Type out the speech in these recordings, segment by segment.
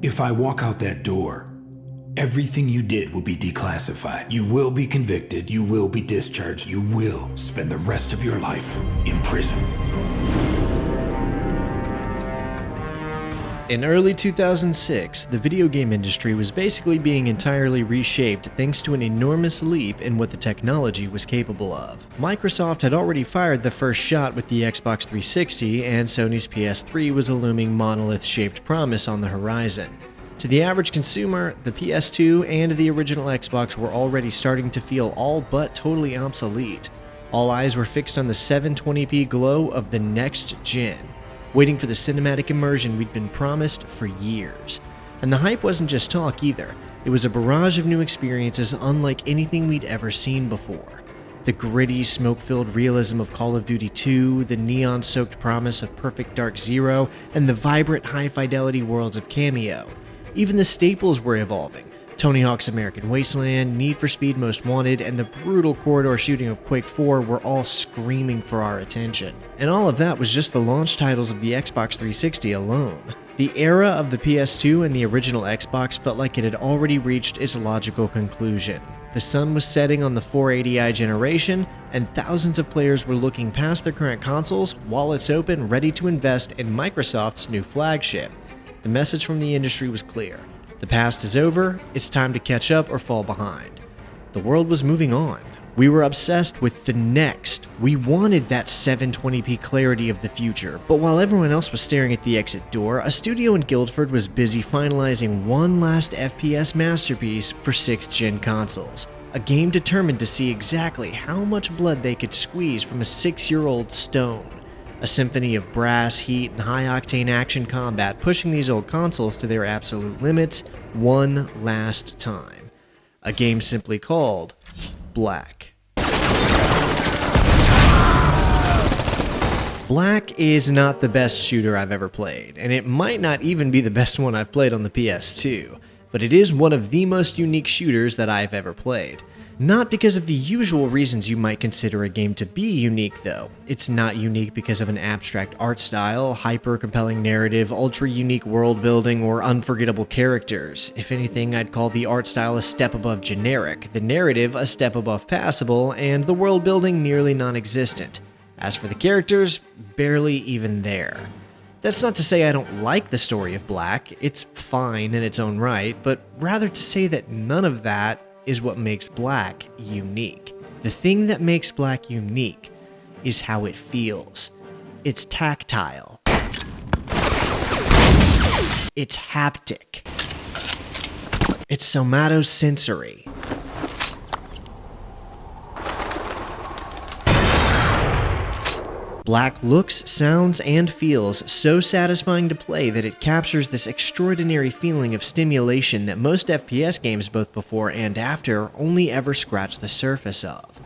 If I walk out that door, everything you did will be declassified. You will be convicted, you will be discharged, you will spend the rest of your life in prison. In early 2006, the video game industry was basically being entirely reshaped thanks to an enormous leap in what the technology was capable of. Microsoft had already fired the first shot with the Xbox 360, and Sony's PS3 was a looming monolith-shaped promise on the horizon. To the average consumer, the PS2 and the original Xbox were already starting to feel all but totally obsolete. All eyes were fixed on the 720p glow of the next gen, waiting for the cinematic immersion we'd been promised for years. And the hype wasn't just talk either. It was a barrage of new experiences unlike anything we'd ever seen before. The gritty, smoke-filled realism of Call of Duty 2, the neon-soaked promise of Perfect Dark Zero, and the vibrant, high-fidelity worlds of Cameo. Even the staples were evolving. Tony Hawk's American Wasteland, Need for Speed Most Wanted, and the brutal corridor shooting of Quake 4 were all screaming for our attention. And all of that was just the launch titles of the Xbox 360 alone. The era of the PS2 and the original Xbox felt like it had already reached its logical conclusion. The sun was setting on the 480i generation, and thousands of players were looking past their current consoles, wallets open, ready to invest in Microsoft's new flagship. The message from the industry was clear. The past is over, it's time to catch up or fall behind. The world was moving on. We were obsessed with the next. We wanted that 720p clarity of the future, but while everyone else was staring at the exit door, a studio in Guildford was busy finalizing one last FPS masterpiece for 6th gen consoles. A game determined to see exactly how much blood they could squeeze from a 6-year-old stone. A symphony of brass, heat, and high-octane action combat pushing these old consoles to their absolute limits one last time. A game simply called Black. Black is not the best shooter I've ever played, and it might not even be the best one I've played on the PS2, but it is one of the most unique shooters that I've ever played. Not because of the usual reasons you might consider a game to be unique, though. It's not unique because of an abstract art style, hyper-compelling narrative, ultra-unique world building, or unforgettable characters. If anything, I'd call the art style a step above generic, the narrative a step above passable, and the world building nearly non-existent. As for the characters, barely even there. That's not to say I don't like the story of Black, it's fine in its own right, but rather to say that none of that is what makes Black unique. The thing that makes Black unique is how it feels. It's tactile. It's haptic. It's somatosensory. Black looks, sounds, and feels so satisfying to play that it captures this extraordinary feeling of stimulation that most FPS games both before and after only ever scratch the surface of.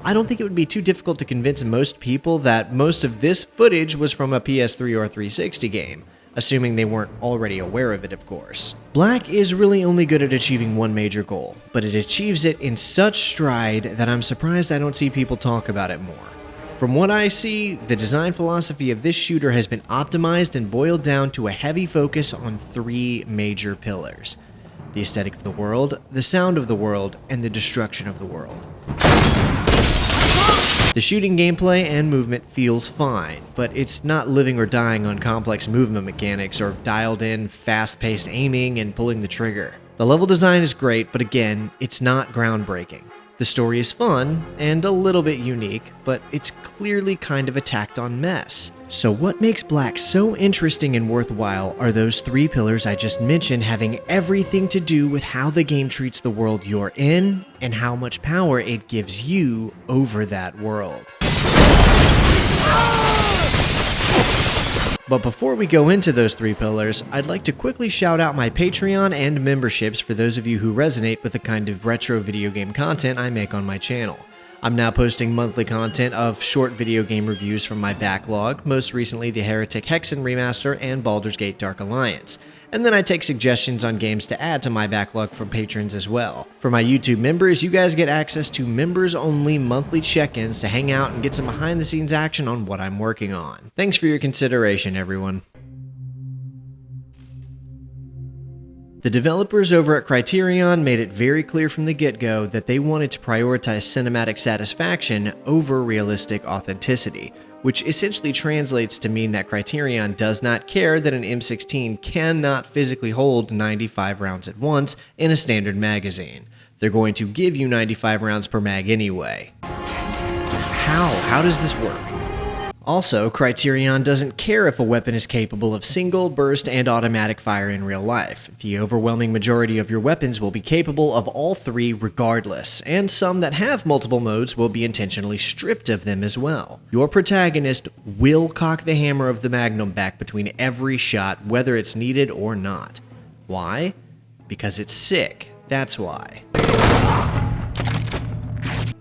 I don't think it would be too difficult to convince most people that most of this footage was from a PS3 or 360 game, assuming they weren't already aware of it, of course. Black is really only good at achieving one major goal, but it achieves it in such stride that I'm surprised I don't see people talk about it more. From what I see, the design philosophy of this shooter has been optimized and boiled down to a heavy focus on 3 major pillars: the aesthetic of the world, the sound of the world, and the destruction of the world. The shooting gameplay and movement feels fine, but it's not living or dying on complex movement mechanics or dialed-in, fast-paced aiming and pulling the trigger. The level design is great, but again, it's not groundbreaking. The story is fun and a little bit unique, but it's clearly kind of a tacked-on mess. So what makes Black so interesting and worthwhile are those 3 pillars I just mentioned, having everything to do with how the game treats the world you're in and how much power it gives you over that world. But before we go into those 3 pillars, I'd like to quickly shout out my Patreon and memberships for those of you who resonate with the kind of retro video game content I make on my channel. I'm now posting monthly content of short video game reviews from my backlog, most recently the Heretic Hexen Remaster and Baldur's Gate Dark Alliance. And then I take suggestions on games to add to my backlog from patrons as well. For my YouTube members, you guys get access to members-only monthly check-ins to hang out and get some behind-the-scenes action on what I'm working on. Thanks for your consideration, everyone. The developers over at Criterion made it very clear from the get-go that they wanted to prioritize cinematic satisfaction over realistic authenticity, which essentially translates to mean that Criterion does not care that an M16 cannot physically hold 95 rounds at once in a standard magazine. They're going to give you 95 rounds per mag anyway. How does this work? Also, Criterion doesn't care if a weapon is capable of single, burst, and automatic fire in real life. The overwhelming majority of your weapons will be capable of all three regardless, and some that have multiple modes will be intentionally stripped of them as well. Your protagonist will cock the hammer of the Magnum back between every shot, whether it's needed or not. Why? Because it's sick. That's why.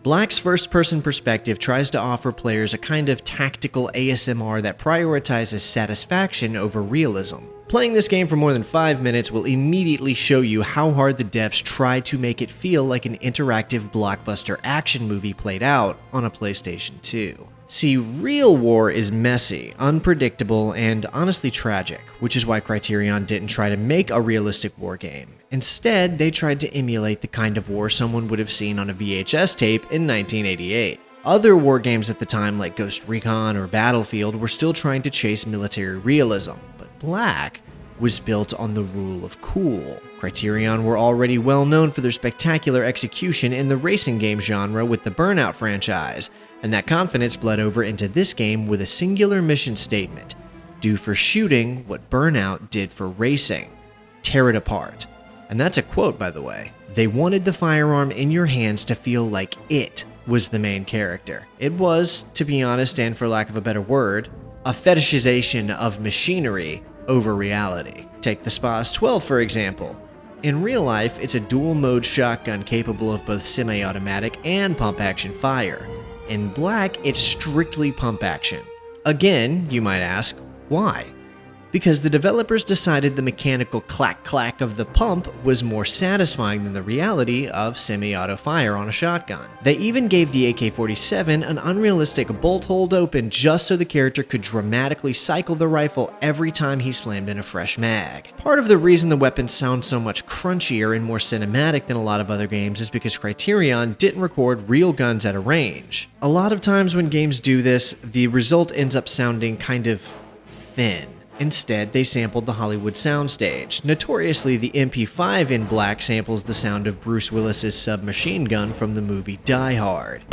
Black's first-person perspective tries to offer players a kind of tactical ASMR that prioritizes satisfaction over realism. Playing this game for more than 5 minutes will immediately show you how hard the devs tried to make it feel like an interactive blockbuster action movie played out on a PlayStation 2. See, real war is messy, unpredictable, and honestly tragic, which is why Criterion didn't try to make a realistic war game. Instead, they tried to emulate the kind of war someone would have seen on a VHS tape in 1988. Other war games at the time, like Ghost Recon or Battlefield, were still trying to chase military realism, but Black was built on the rule of cool. Criterion were already well known for their spectacular execution in the racing game genre with the Burnout franchise, and that confidence bled over into this game with a singular mission statement: do for shooting what Burnout did for racing. Tear it apart. And that's a quote, by the way. They wanted the firearm in your hands to feel like it was the main character. It was, to be honest and for lack of a better word, a fetishization of machinery over reality. Take the Spas 12 for example. In real life, it's a dual-mode shotgun capable of both semi-automatic and pump-action fire. In Black, it's strictly pump action. Again, you might ask, why? Because the developers decided the mechanical clack-clack of the pump was more satisfying than the reality of semi-auto fire on a shotgun. They even gave the AK-47 an unrealistic bolt hold open just so the character could dramatically cycle the rifle every time he slammed in a fresh mag. Part of the reason the weapons sound so much crunchier and more cinematic than a lot of other games is because Criterion didn't record real guns at a range. A lot of times when games do this, the result ends up sounding kind of thin. Instead, they sampled the Hollywood soundstage. Notoriously, the MP5 in Black samples the sound of Bruce Willis's submachine gun from the movie Die Hard.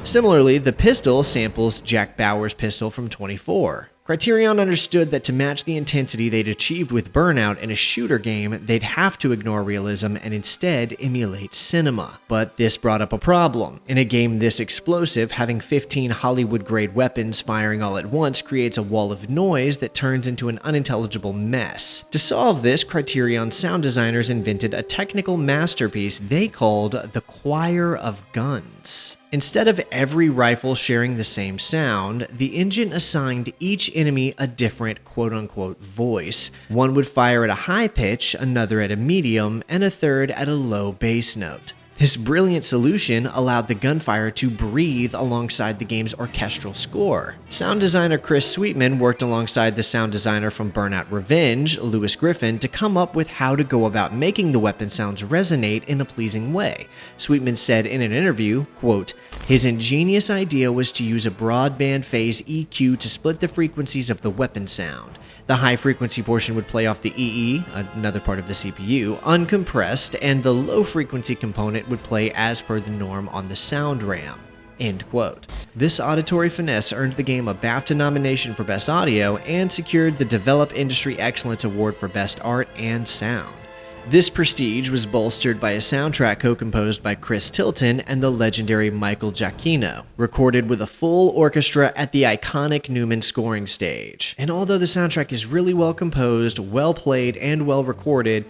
Similarly, the pistol samples Jack Bauer's pistol from 24. Criterion understood that to match the intensity they'd achieved with Burnout in a shooter game, they'd have to ignore realism and instead emulate cinema. But this brought up a problem. In a game this explosive, having 15 Hollywood-grade weapons firing all at once creates a wall of noise that turns into an unintelligible mess. To solve this, Criterion sound designers invented a technical masterpiece they called the Choir of Guns. Instead of every rifle sharing the same sound, the engine assigned each enemy a different quote-unquote voice. One would fire at a high pitch, another at a medium, and a third at a low bass note. This brilliant solution allowed the gunfire to breathe alongside the game's orchestral score. Sound designer Chris Sweetman worked alongside the sound designer from Burnout Revenge, Lewis Griffin, to come up with how to go about making the weapon sounds resonate in a pleasing way. Sweetman said in an interview, quote, "His ingenious idea was to use a broadband phase EQ to split the frequencies of the weapon sound. The high-frequency portion would play off the EE, another part of the CPU, uncompressed, and the low-frequency component would play as per the norm on the sound RAM." End quote. This auditory finesse earned the game a BAFTA nomination for Best Audio and secured the Develop Industry Excellence Award for Best Art and Sound. This prestige was bolstered by a soundtrack co-composed by Chris Tilton and the legendary Michael Giacchino, recorded with a full orchestra at the iconic Newman scoring stage. And although the soundtrack is really well composed, well played, and well recorded,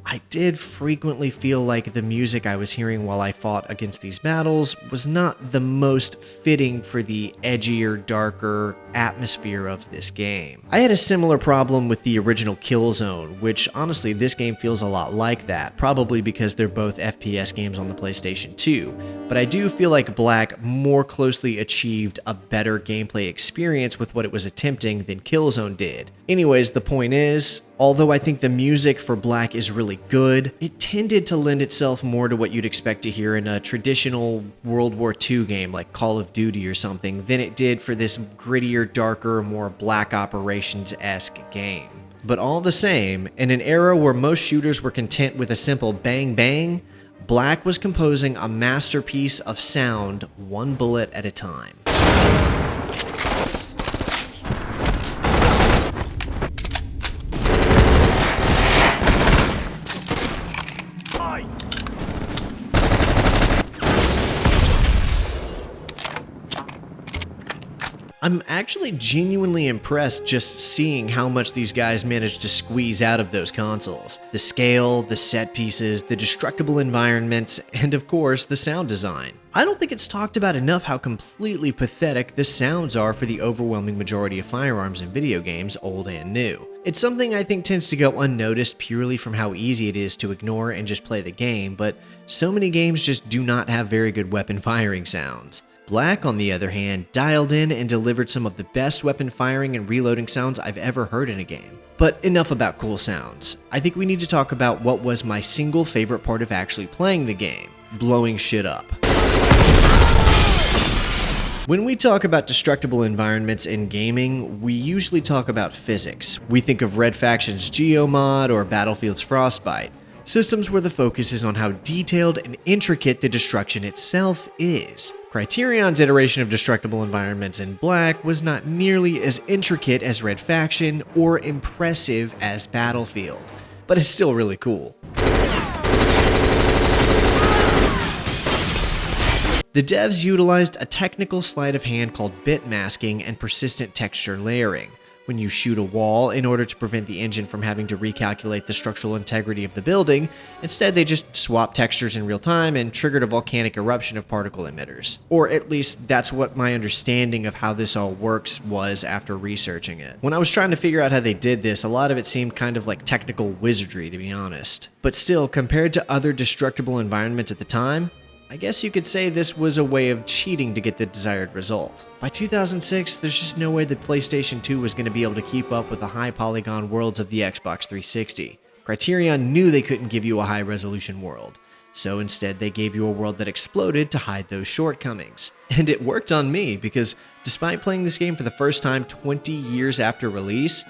I did frequently feel like the music I was hearing while I fought against these battles was not the most fitting for the edgier, darker atmosphere of this game. I had a similar problem with the original Killzone, which honestly this game feels a lot like that, probably because they're both FPS games on the PlayStation 2, but I do feel like Black more closely achieved a better gameplay experience with what it was attempting than Killzone did. Anyways, the point is, although I think the music for Black is really good, it tended to lend itself more to what you'd expect to hear in a traditional World War II game like Call of Duty or something than it did for this grittier, darker, more Black Operations-esque game. But all the same, in an era where most shooters were content with a simple bang bang, Black was composing a masterpiece of sound one bullet at a time. I'm actually genuinely impressed just seeing how much these guys managed to squeeze out of those consoles. The scale, the set pieces, the destructible environments, and of course, the sound design. I don't think it's talked about enough how completely pathetic the sounds are for the overwhelming majority of firearms in video games, old and new. It's something I think tends to go unnoticed purely from how easy it is to ignore and just play the game, but so many games just do not have very good weapon firing sounds. Black, on the other hand, dialed in and delivered some of the best weapon firing and reloading sounds I've ever heard in a game. But enough about cool sounds. I think we need to talk about what was my single favorite part of actually playing the game: blowing shit up. When we talk about destructible environments in gaming, we usually talk about physics. We think of Red Faction's Geomod or Battlefield's Frostbite. Systems where the focus is on how detailed and intricate the destruction itself is. Criterion's iteration of destructible environments in Black was not nearly as intricate as Red Faction or impressive as Battlefield, but it's still really cool. The devs utilized a technical sleight of hand called bit masking and persistent texture layering. When you shoot a wall, in order to prevent the engine from having to recalculate the structural integrity of the building, instead they just swapped textures in real time and triggered a volcanic eruption of particle emitters. Or at least that's what my understanding of how this all works was after researching it. When I was trying to figure out how they did this, a lot of it seemed kind of like technical wizardry, to be honest. But still, compared to other destructible environments at the time, I guess you could say this was a way of cheating to get the desired result. By 2006, there's just no way the PlayStation 2 was going to be able to keep up with the high polygon worlds of the Xbox 360. Criterion knew they couldn't give you a high resolution world, so instead they gave you a world that exploded to hide those shortcomings. And it worked on me, because despite playing this game for the first time 20 years after release,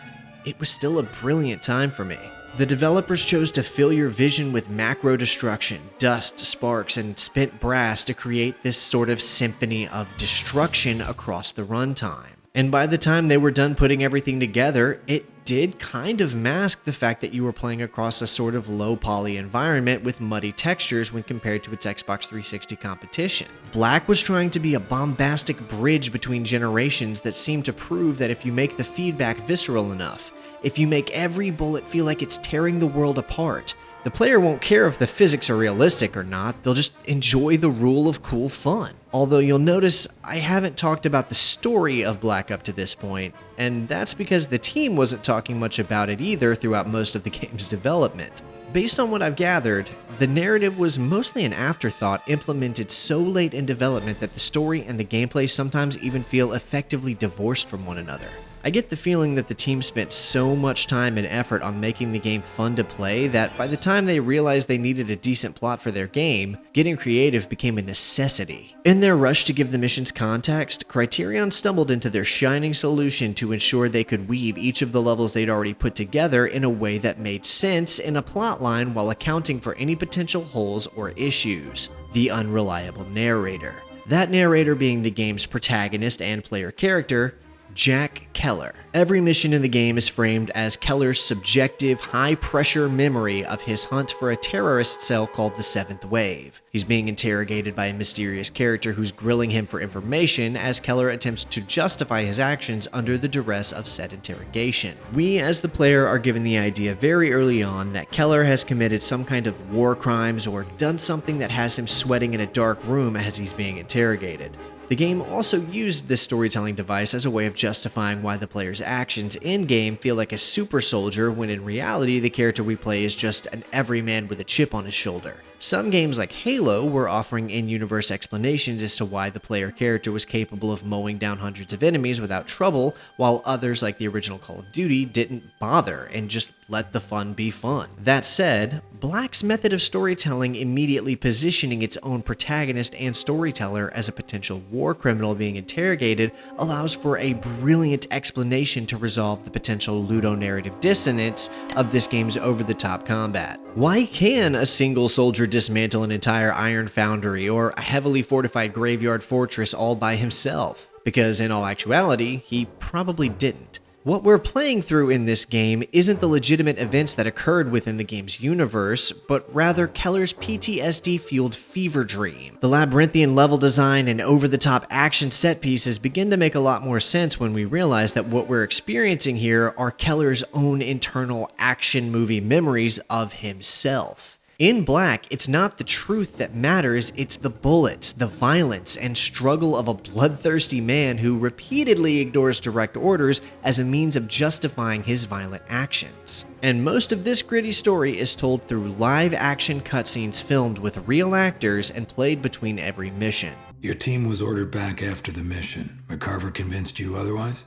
it was still a brilliant time for me. The developers chose to fill your vision with macro destruction, dust, sparks, and spent brass to create this sort of symphony of destruction across the runtime. And by the time they were done putting everything together, it did kind of mask the fact that you were playing across a sort of low-poly environment with muddy textures when compared to its Xbox 360 competition. Black was trying to be a bombastic bridge between generations that seemed to prove that if you make the feedback visceral enough, if you make every bullet feel like it's tearing the world apart, the player won't care if the physics are realistic or not, they'll just enjoy the rule of cool fun. Although you'll notice I haven't talked about the story of Black up to this point, and that's because the team wasn't talking much about it either throughout most of the game's development. Based on what I've gathered, the narrative was mostly an afterthought implemented so late in development that the story and the gameplay sometimes even feel effectively divorced from one another. I get the feeling that the team spent so much time and effort on making the game fun to play that by the time they realized they needed a decent plot for their game, getting creative became a necessity. In their rush to give the missions context, Criterion stumbled into their shining solution to ensure they could weave each of the levels they'd already put together in a way that made sense in a plotline while accounting for any potential holes or issues: the unreliable narrator. That narrator being the game's protagonist and player character, Jack Keller. Every mission in the game is framed as Keller's subjective, high-pressure memory of his hunt for a terrorist cell called the Seventh Wave. He's being interrogated by a mysterious character who's grilling him for information as Keller attempts to justify his actions under the duress of said interrogation. We, as the player, are given the idea very early on that Keller has committed some kind of war crimes or done something that has him sweating in a dark room as he's being interrogated. The game also used this storytelling device as a way of justifying why the player's actions in-game feel like a super soldier when in reality the character we play is just an everyman with a chip on his shoulder. Some games like Halo were offering in-universe explanations as to why the player character was capable of mowing down hundreds of enemies without trouble, while others like the original Call of Duty didn't bother and just let the fun be fun. That said, Black's method of storytelling immediately positioning its own protagonist and storyteller as a potential war criminal being interrogated allows for a brilliant explanation to resolve the potential ludonarrative dissonance of this game's over-the-top combat. Why can a single soldier dismantle an entire iron foundry or a heavily fortified graveyard fortress all by himself? Because in all actuality, he probably didn't. What we're playing through in this game isn't the legitimate events that occurred within the game's universe, but rather Keller's PTSD-fueled fever dream. The labyrinthian level design and over-the-top action set pieces begin to make a lot more sense when we realize that what we're experiencing here are Keller's own internal action movie memories of himself. In Black, it's not the truth that matters, it's the bullets, the violence, and struggle of a bloodthirsty man who repeatedly ignores direct orders as a means of justifying his violent actions. And most of this gritty story is told through live-action cutscenes filmed with real actors and played between every mission. Your team was ordered back after the mission. McCarver convinced you otherwise?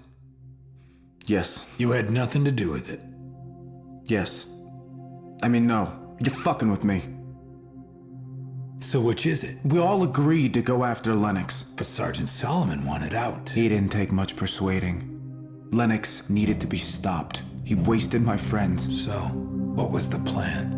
Yes. You had nothing to do with it. Yes. I mean, no. You're fucking with me. So which is it? We all agreed to go after Lennox. But Sergeant Solomon wanted out. He didn't take much persuading. Lennox needed to be stopped. He wasted my friends. So, what was the plan?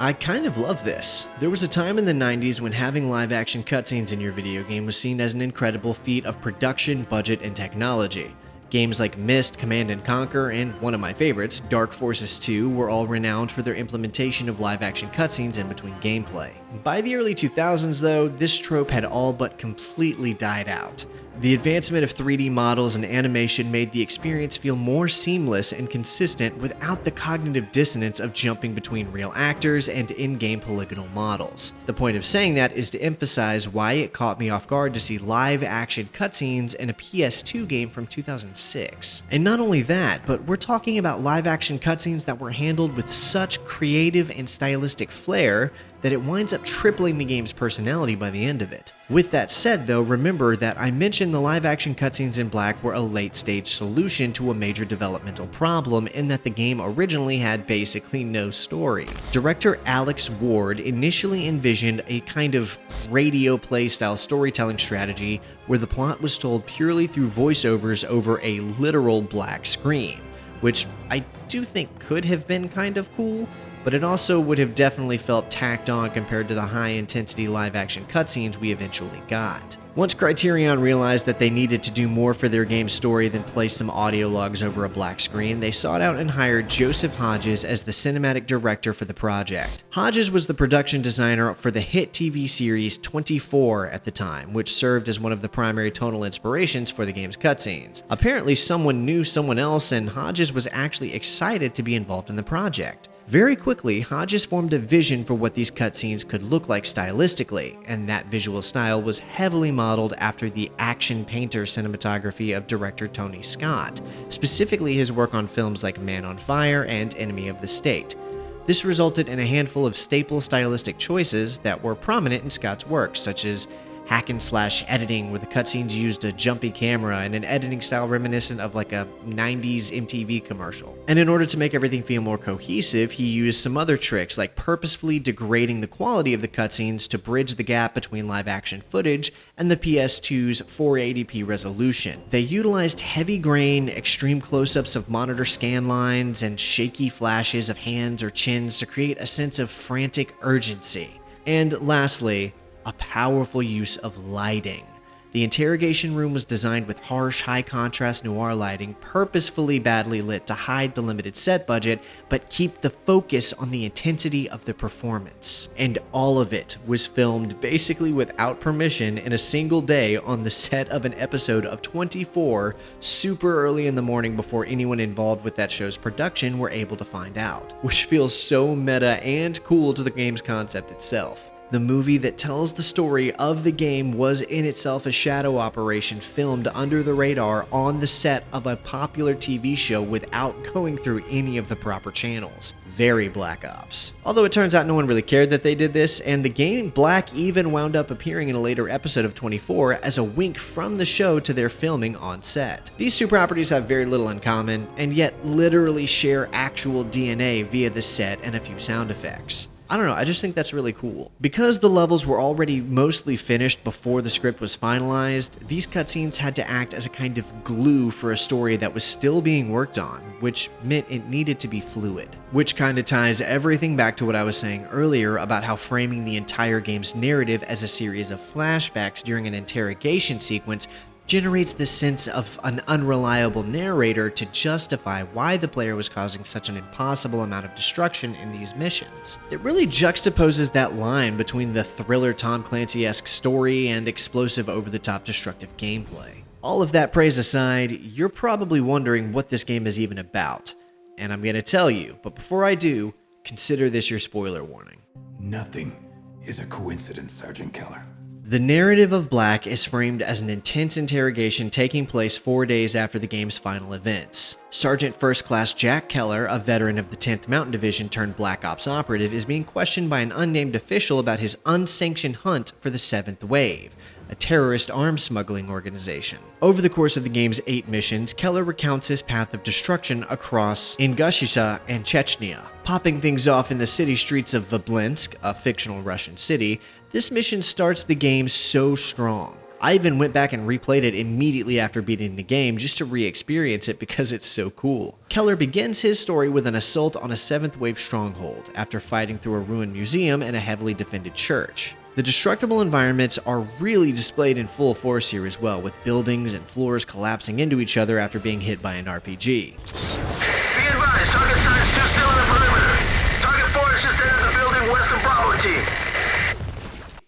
I kind of love this. There was a time in the 90s when having live-action cutscenes in your video game was seen as an incredible feat of production, budget, and technology. Games like Myst, Command & Conquer, and one of my favorites, Dark Forces 2, were all renowned for their implementation of live-action cutscenes in between gameplay. By the early 2000s, though, this trope had all but completely died out. The advancement of 3D models and animation made the experience feel more seamless and consistent without the cognitive dissonance of jumping between real actors and in-game polygonal models. The point of saying that is to emphasize why it caught me off guard to see live-action cutscenes in a PS2 game from 2006. And not only that, but we're talking about live-action cutscenes that were handled with such creative and stylistic flair that it winds up tripling the game's personality by the end of it. With that said though, remember that I mentioned the live-action cutscenes in Black were a late-stage solution to a major developmental problem in that the game originally had basically no story. Director Alex Ward initially envisioned a kind of radio play-style storytelling strategy where the plot was told purely through voiceovers over a literal black screen, which I do think could have been kind of cool, but it also would have definitely felt tacked on compared to the high-intensity live-action cutscenes we eventually got. Once Criterion realized that they needed to do more for their game's story than play some audio logs over a black screen, they sought out and hired Joseph Hodges as the cinematic director for the project. Hodges was the production designer for the hit TV series 24 at the time, which served as one of the primary tonal inspirations for the game's cutscenes. Apparently someone knew someone else, and Hodges was actually excited to be involved in the project. Very quickly, Hodges formed a vision for what these cutscenes could look like stylistically, and that visual style was heavily modeled after the action painter cinematography of director Tony Scott, specifically his work on films like Man on Fire and Enemy of the State. This resulted in a handful of staple stylistic choices that were prominent in Scott's work, such as hack-and-slash editing where the cutscenes used a jumpy camera and an editing style reminiscent of like a 90s MTV commercial. And in order to make everything feel more cohesive, he used some other tricks like purposefully degrading the quality of the cutscenes to bridge the gap between live-action footage and the PS2's 480p resolution. They utilized heavy grain, extreme close-ups of monitor scan lines, and shaky flashes of hands or chins to create a sense of frantic urgency. And lastly, a powerful use of lighting. The The interrogation room was designed with harsh, high-contrast noir lighting, purposefully badly lit to hide the limited set budget, but keep the focus on the intensity of the performance. And all of it was filmed basically without permission in a single day on the set of an episode of 24, super early in the morning before anyone involved with that show's production were able to find out, which feels so meta and cool to the game's concept itself. The movie that tells the story of the game was in itself a shadow operation filmed under the radar on the set of a popular TV show without going through any of the proper channels. Very Black Ops. Although it turns out no one really cared that they did this, and the game Black even wound up appearing in a later episode of 24 as a wink from the show to their filming on set. These two properties have very little in common, and yet literally share actual DNA via the set and a few sound effects. I don't know, I just think that's really cool. Because the levels were already mostly finished before the script was finalized, these cutscenes had to act as a kind of glue for a story that was still being worked on, which meant it needed to be fluid. Which kind of ties everything back to what I was saying earlier about how framing the entire game's narrative as a series of flashbacks during an interrogation sequence generates the sense of an unreliable narrator to justify why the player was causing such an impossible amount of destruction in these missions. It really juxtaposes that line between the thriller Tom Clancy-esque story and explosive over-the-top destructive gameplay. All of that praise aside, you're probably wondering what this game is even about, and I'm gonna tell you, but before I do, consider this your spoiler warning. Nothing is a coincidence, Sergeant Keller. The narrative of Black is framed as an intense interrogation taking place 4 days after the game's final events. Sergeant First Class Jack Keller, a veteran of the 10th Mountain Division turned Black Ops operative, is being questioned by an unnamed official about his unsanctioned hunt for the 7th Wave, a terrorist arms smuggling organization. Over the course of the game's 8 missions, Keller recounts his path of destruction across Ingushisha and Chechnya. Popping things off in the city streets of Vablinsk, a fictional Russian city, this mission starts the game so strong. I even went back and replayed it immediately after beating the game just to re-experience it because it's so cool. Keller begins his story with an assault on a 7th Wave stronghold after fighting through a ruined museum and a heavily defended church. The destructible environments are really displayed in full force here as well, with buildings and floors collapsing into each other after being hit by an RPG. Be advised, target Stein's 2 still in the perimeter. Target 4 is just entered the building west of Bravo team.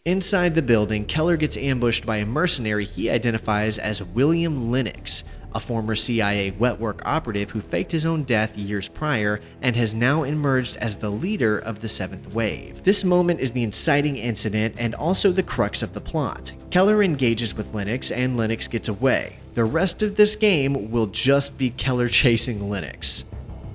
Inside the building, Keller gets ambushed by a mercenary he identifies as William Lennox, a former CIA wetwork operative who faked his own death years prior and has now emerged as the leader of the 7th Wave. This moment is the inciting incident and also the crux of the plot. Keller engages with Lennox and Lennox gets away. The rest of this game will just be Keller chasing Lennox.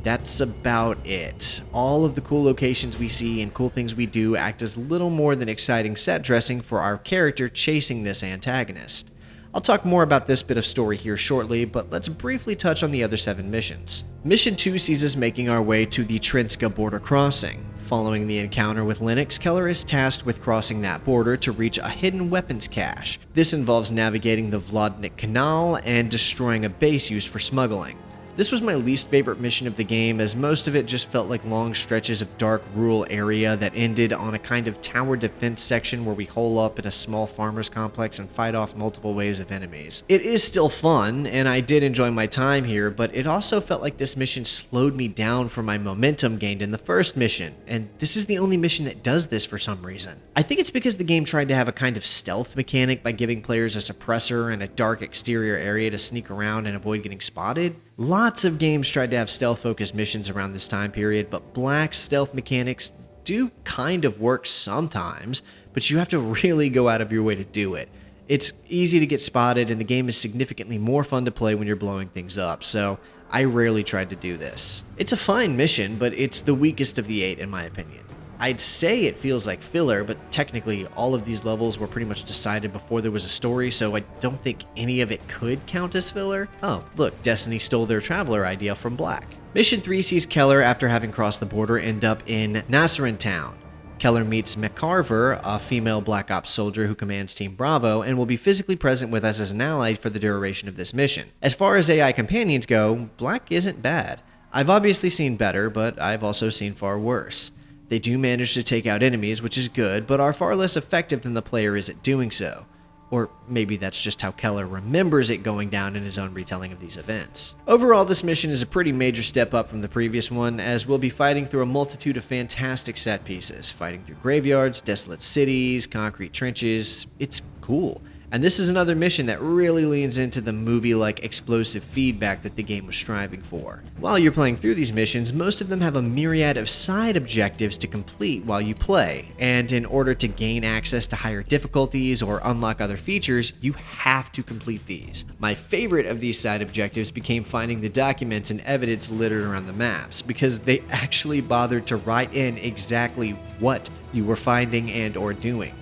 That's about it. All of the cool locations we see and cool things we do act as little more than exciting set dressing for our character chasing this antagonist. I'll talk more about this bit of story here shortly, but let's briefly touch on the other 7 missions. Mission 2 sees us making our way to the Trinska border crossing. Following the encounter with Lennox, Keller is tasked with crossing that border to reach a hidden weapons cache. This involves navigating the Vladnik Canal and destroying a base used for smuggling. This was my least favorite mission of the game, as most of it just felt like long stretches of dark rural area that ended on a kind of tower defense section where we hole up in a small farmer's complex and fight off multiple waves of enemies. It is still fun, and I did enjoy my time here, but it also felt like this mission slowed me down from my momentum gained in the first mission, and this is the only mission that does this for some reason. I think it's because the game tried to have a kind of stealth mechanic by giving players a suppressor and a dark exterior area to sneak around and avoid getting spotted. Lots of games tried to have stealth-focused missions around this time period, but Black's stealth mechanics do kind of work sometimes, but you have to really go out of your way to do it. It's easy to get spotted, and the game is significantly more fun to play when you're blowing things up, so I rarely tried to do this. It's a fine mission, but it's the weakest of the 8 in my opinion. I'd say it feels like filler, but technically all of these levels were pretty much decided before there was a story, so I don't think any of it could count as filler. Oh, look, Destiny stole their Traveler idea from Black. Mission 3 sees Keller, after having crossed the border, end up in Nasrin Town. Keller meets McCarver, a female Black Ops soldier who commands Team Bravo, and will be physically present with us as an ally for the duration of this mission. As far as AI companions go, Black isn't bad. I've obviously seen better, but I've also seen far worse. They do manage to take out enemies, which is good, but are far less effective than the player is at doing so. Or maybe that's just how Keller remembers it going down in his own retelling of these events. Overall, this mission is a pretty major step up from the previous one, as we'll be fighting through a multitude of fantastic set pieces, fighting through graveyards, desolate cities, concrete trenches. It's cool. And this is another mission that really leans into the movie-like explosive feedback that the game was striving for. While you're playing through these missions, most of them have a myriad of side objectives to complete while you play, and in order to gain access to higher difficulties or unlock other features, you have to complete these. My favorite of these side objectives became finding the documents and evidence littered around the maps, because they actually bothered to write in exactly what you were finding and or doing.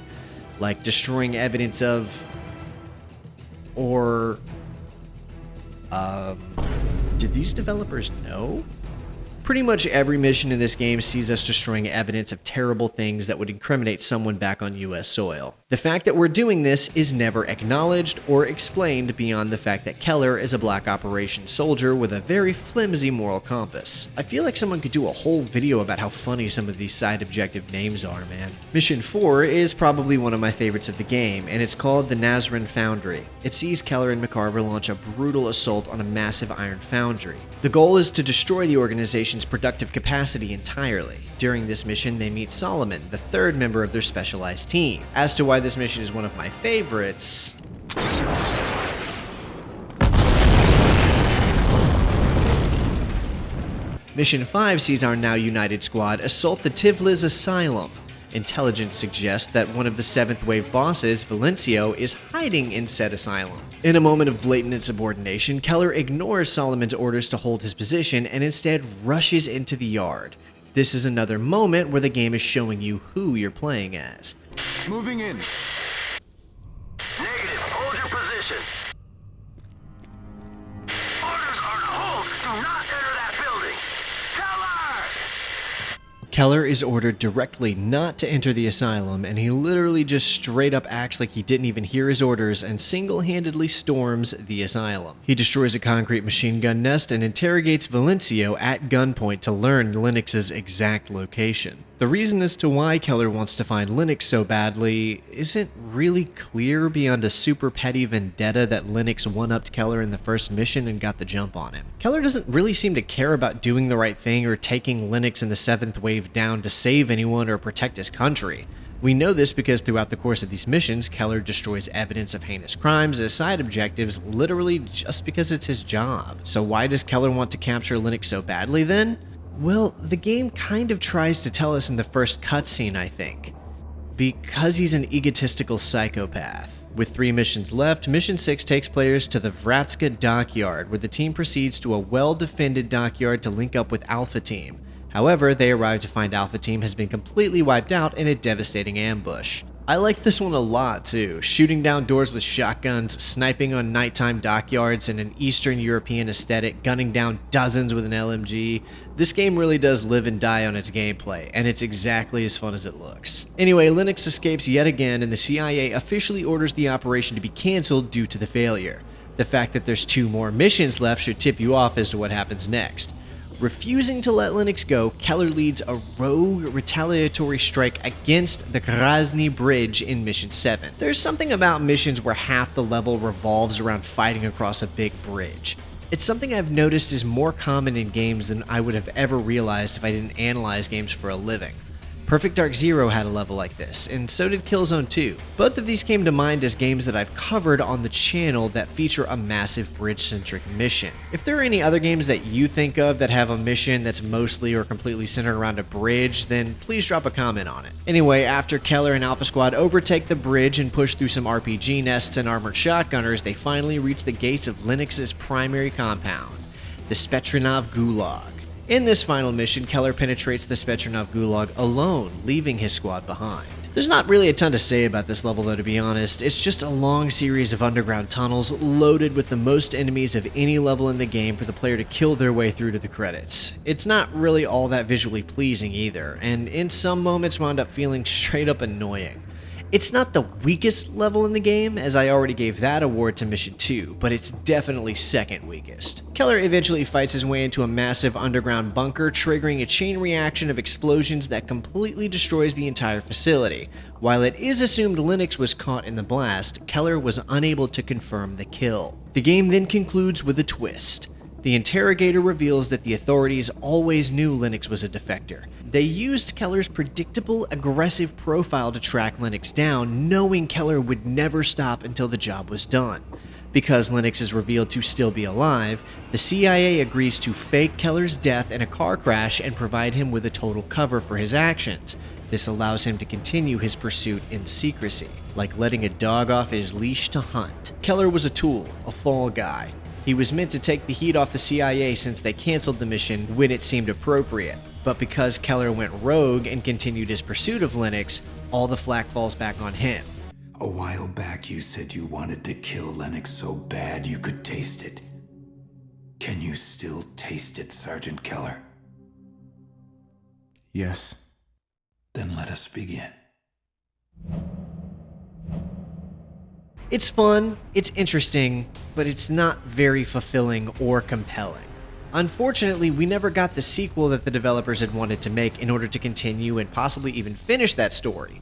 Like destroying evidence of... did these developers know? Pretty much every mission in this game sees us destroying evidence of terrible things that would incriminate someone back on US soil. The fact that we're doing this is never acknowledged or explained beyond the fact that Keller is a black operations soldier with a very flimsy moral compass. I feel like someone could do a whole video about how funny some of these side objective names are, man. Mission 4 is probably one of my favorites of the game, and it's called the Nazarene Foundry. It sees Keller and McCarver launch a brutal assault on a massive iron foundry. The goal is to destroy the organization's productive capacity entirely. During this mission, they meet Solomon, the third member of their specialized team. As to why this mission is one of my favorites... Mission 5 sees our now united squad assault the Tivlis Asylum. Intelligence suggests that one of the 7th Wave bosses, Valencio, is hiding in said asylum. In a moment of blatant insubordination, Keller ignores Solomon's orders to hold his position and instead rushes into the yard. This is another moment where the game is showing you who you're playing as. Moving in. Negative. Hold your position. Orders are to hold. Do not enter that building. Keller! Keller is ordered directly not to enter the asylum, and he literally just straight up acts like he didn't even hear his orders and single-handedly storms the asylum. He destroys a concrete machine gun nest and interrogates Valencio at gunpoint to learn Linux's exact location. The reason as to why Keller wants to find Linux so badly isn't really clear beyond a super petty vendetta that Linux one-upped Keller in the first mission and got the jump on him. Keller doesn't really seem to care about doing the right thing or taking Linux and the 7th Wave down to save anyone or protect his country. We know this because throughout the course of these missions, Keller destroys evidence of heinous crimes as side objectives literally just because it's his job. So why does Keller want to capture Linux so badly then? Well, the game kind of tries to tell us in the first cutscene, I think. Because he's an egotistical psychopath. With 3 missions left, Mission 6 takes players to the Vratska dockyard, where the team proceeds to a well-defended dockyard to link up with Alpha Team. However, they arrive to find Alpha Team has been completely wiped out in a devastating ambush. I liked this one a lot too, shooting down doors with shotguns, sniping on nighttime dockyards in an Eastern European aesthetic, gunning down dozens with an LMG. This game really does live and die on its gameplay, and it's exactly as fun as it looks. Anyway, Linux escapes yet again, and the CIA officially orders the operation to be cancelled due to the failure. The fact that there's 2 more missions left should tip you off as to what happens next. Refusing to let Linux go, Keller leads a rogue retaliatory strike against the Krasny Bridge in Mission 7. There's something about missions where half the level revolves around fighting across a big bridge. It's something I've noticed is more common in games than I would have ever realized if I didn't analyze games for a living. Perfect Dark Zero had a level like this, and so did Killzone 2. Both of these came to mind as games that I've covered on the channel that feature a massive bridge-centric mission. If there are any other games that you think of that have a mission that's mostly or completely centered around a bridge, then please drop a comment on it. Anyway, after Keller and Alpha Squad overtake the bridge and push through some RPG nests and armored shotgunners, they finally reach the gates of Linux's primary compound, the Spetrinov Gulag. In this final mission, Keller penetrates the Spetrinov Gulag alone, leaving his squad behind. There's not really a ton to say about this level though, to be honest. It's just a long series of underground tunnels loaded with the most enemies of any level in the game for the player to kill their way through to the credits. It's not really all that visually pleasing either, and in some moments wound up feeling straight up annoying. It's not the weakest level in the game, as I already gave that award to Mission 2, but it's definitely second weakest. Keller eventually fights his way into a massive underground bunker, triggering a chain reaction of explosions that completely destroys the entire facility. While it is assumed Linux was caught in the blast, Keller was unable to confirm the kill. The game then concludes with a twist. The interrogator reveals that the authorities always knew Linux was a defector. They used Keller's predictable, aggressive profile to track Linux down, knowing Keller would never stop until the job was done. Because Linux is revealed to still be alive, the CIA agrees to fake Keller's death in a car crash and provide him with a total cover for his actions. This allows him to continue his pursuit in secrecy, like letting a dog off his leash to hunt. Keller was a tool, a fall guy. He was meant to take the heat off the CIA since they canceled the mission when it seemed appropriate. But because Keller went rogue and continued his pursuit of Linux, all the flack falls back on him. A while back you said you wanted to kill Lennox so bad you could taste it. Can you still taste it, Sergeant Keller? Yes. Then let us begin. It's fun, it's interesting, but it's not very fulfilling or compelling. Unfortunately, we never got the sequel that the developers had wanted to make in order to continue and possibly even finish that story,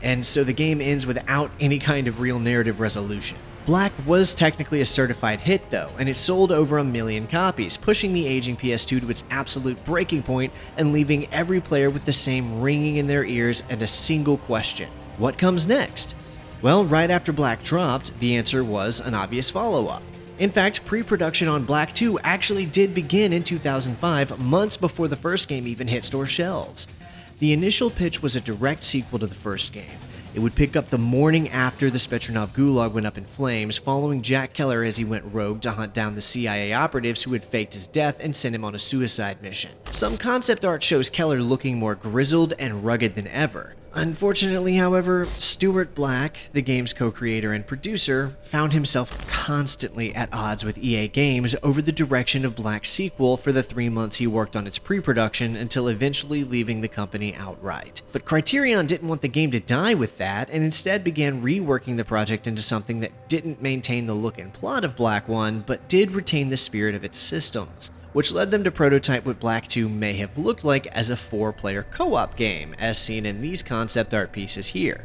and so the game ends without any kind of real narrative resolution. Black was technically a certified hit though, and it sold over 1 million copies, pushing the aging PS2 to its absolute breaking point and leaving every player with the same ringing in their ears and a single question: what comes next? Well, right after Black dropped, the answer was an obvious follow-up. In fact, pre-production on Black 2 actually did begin in 2005, months before the first game even hit store shelves. The initial pitch was a direct sequel to the first game. It would pick up the morning after the Spetranov Gulag went up in flames, following Jack Keller as he went rogue to hunt down the CIA operatives who had faked his death and sent him on a suicide mission. Some concept art shows Keller looking more grizzled and rugged than ever. Unfortunately, however, Stuart Black, the game's co-creator and producer, found himself constantly at odds with EA Games over the direction of Black's sequel for the 3 months he worked on its pre-production until eventually leaving the company outright. But Criterion didn't want the game to die with that and instead began reworking the project into something that didn't maintain the look and plot of Black 1, but did retain the spirit of its systems, which led them to prototype what Black 2 may have looked like as a 4-player co-op game, as seen in these concept art pieces here.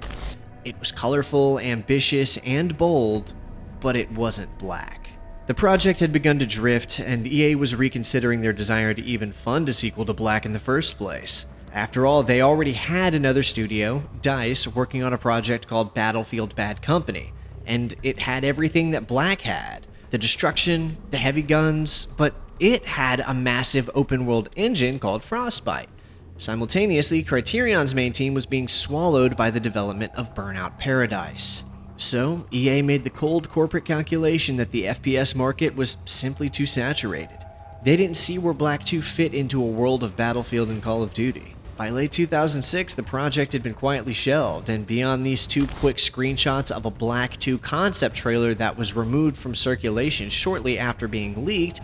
It was colorful, ambitious, and bold, but it wasn't Black. The project had begun to drift, and EA was reconsidering their desire to even fund a sequel to Black in the first place. After all, they already had another studio, DICE, working on a project called Battlefield Bad Company, and it had everything that Black had. The destruction, the heavy guns, but it had a massive open-world engine called Frostbite. Simultaneously, Criterion's main team was being swallowed by the development of Burnout Paradise. So, EA made the cold corporate calculation that the FPS market was simply too saturated. They didn't see where Black 2 fit into a world of Battlefield and Call of Duty. By late 2006, the project had been quietly shelved, and beyond these 2 quick screenshots of a Black 2 concept trailer that was removed from circulation shortly after being leaked,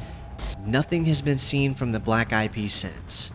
nothing has been seen from the Black IP since.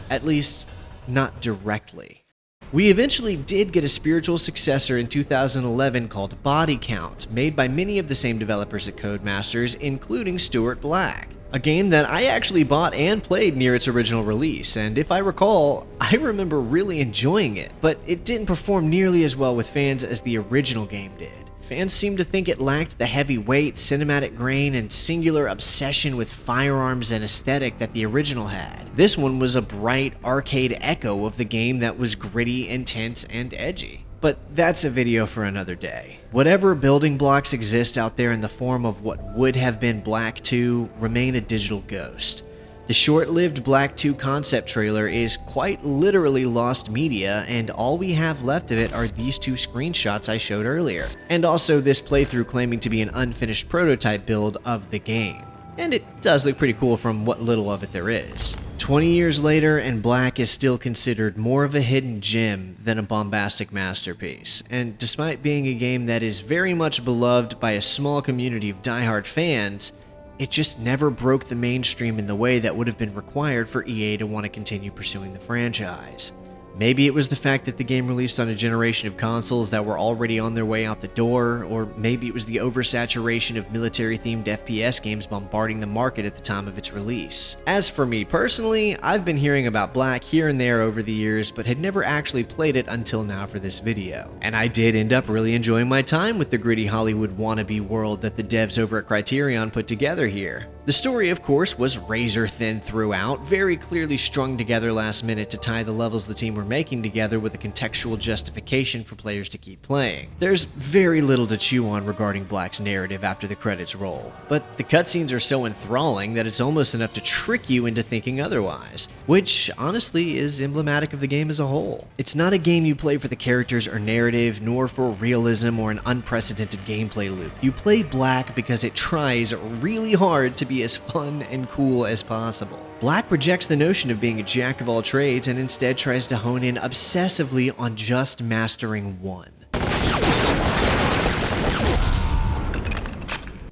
At least, not directly. We eventually did get a spiritual successor in 2011 called Body Count, made by many of the same developers at Codemasters, including Stuart Black. A game that I actually bought and played near its original release, and if I recall, I remember really enjoying it, but it didn't perform nearly as well with fans as the original game did. Fans seemed to think it lacked the heavy weight, cinematic grain, and singular obsession with firearms and aesthetic that the original had. This one was a bright, arcade echo of the game that was gritty, intense, and edgy. But that's a video for another day. Whatever building blocks exist out there in the form of what would have been Black 2 remain a digital ghost. The short-lived Black 2 concept trailer is quite literally lost media, and all we have left of it are these 2 screenshots I showed earlier, and also this playthrough claiming to be an unfinished prototype build of the game. And it does look pretty cool from what little of it there is. 20 years later, and Black is still considered more of a hidden gem than a bombastic masterpiece, and despite being a game that is very much beloved by a small community of diehard fans, it just never broke the mainstream in the way that would have been required for EA to want to continue pursuing the franchise. Maybe it was the fact that the game released on a generation of consoles that were already on their way out the door, or maybe it was the oversaturation of military-themed FPS games bombarding the market at the time of its release. As for me personally, I've been hearing about Black here and there over the years, but had never actually played it until now for this video. And I did end up really enjoying my time with the gritty Hollywood wannabe world that the devs over at Criterion put together here. The story, of course, was razor thin throughout, very clearly strung together last minute to tie the levels the team were making together with a contextual justification for players to keep playing. There's very little to chew on regarding Black's narrative after the credits roll, but the cutscenes are so enthralling that it's almost enough to trick you into thinking otherwise, which honestly is emblematic of the game as a whole. It's not a game you play for the characters or narrative, nor for realism or an unprecedented gameplay loop. You play Black because it tries really hard to be as fun and cool as possible. Black rejects the notion of being a jack of all trades and instead tries to hone in obsessively on just mastering one.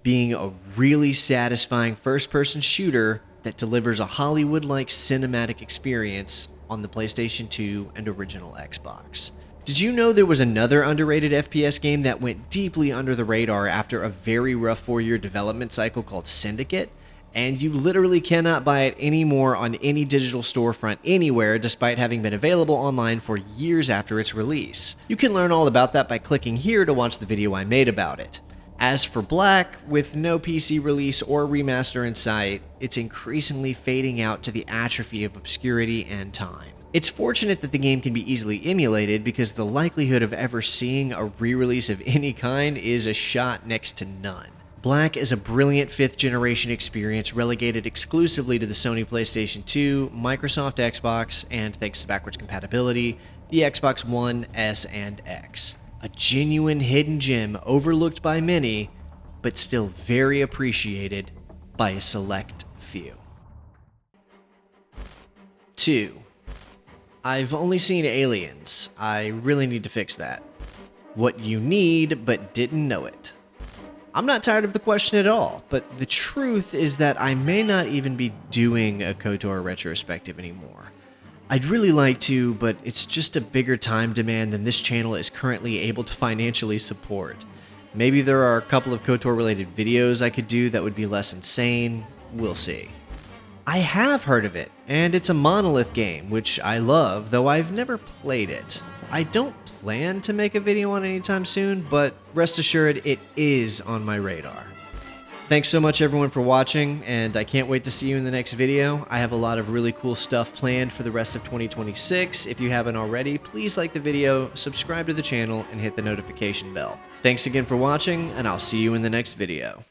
Being a really satisfying first-person shooter that delivers a Hollywood-like cinematic experience on the PlayStation 2 and original Xbox. Did you know there was another underrated FPS game that went deeply under the radar after a very rough 4-year development cycle called Syndicate? And you literally cannot buy it anymore on any digital storefront anywhere, despite having been available online for years after its release. You can learn all about that by clicking here to watch the video I made about it. As for Black, with no PC release or remaster in sight, it's increasingly fading out to the atrophy of obscurity and time. It's fortunate that the game can be easily emulated because the likelihood of ever seeing a re-release of any kind is a shot next to none. Black is a brilliant 5th generation experience relegated exclusively to the Sony PlayStation 2, Microsoft Xbox, and thanks to backwards compatibility, the Xbox One, S, and X. A genuine hidden gem overlooked by many, but still very appreciated by a select few. 2. I've only seen Aliens. I really need to fix that. What you need, but didn't know it. I'm not tired of the question at all, but the truth is that I may not even be doing a KOTOR retrospective anymore. I'd really like to, but it's just a bigger time demand than this channel is currently able to financially support. Maybe there are a couple of KOTOR related videos I could do that would be less insane. We'll see. I have heard of it, and it's a Monolith game, which I love, though I've never played it. I don't plan to make a video on it anytime soon, but rest assured it is on my radar. Thanks so much everyone for watching, and I can't wait to see you in the next video. I have a lot of really cool stuff planned for the rest of 2026. If you haven't already, please like the video, subscribe to the channel, and hit the notification bell. Thanks again for watching, and I'll see you in the next video.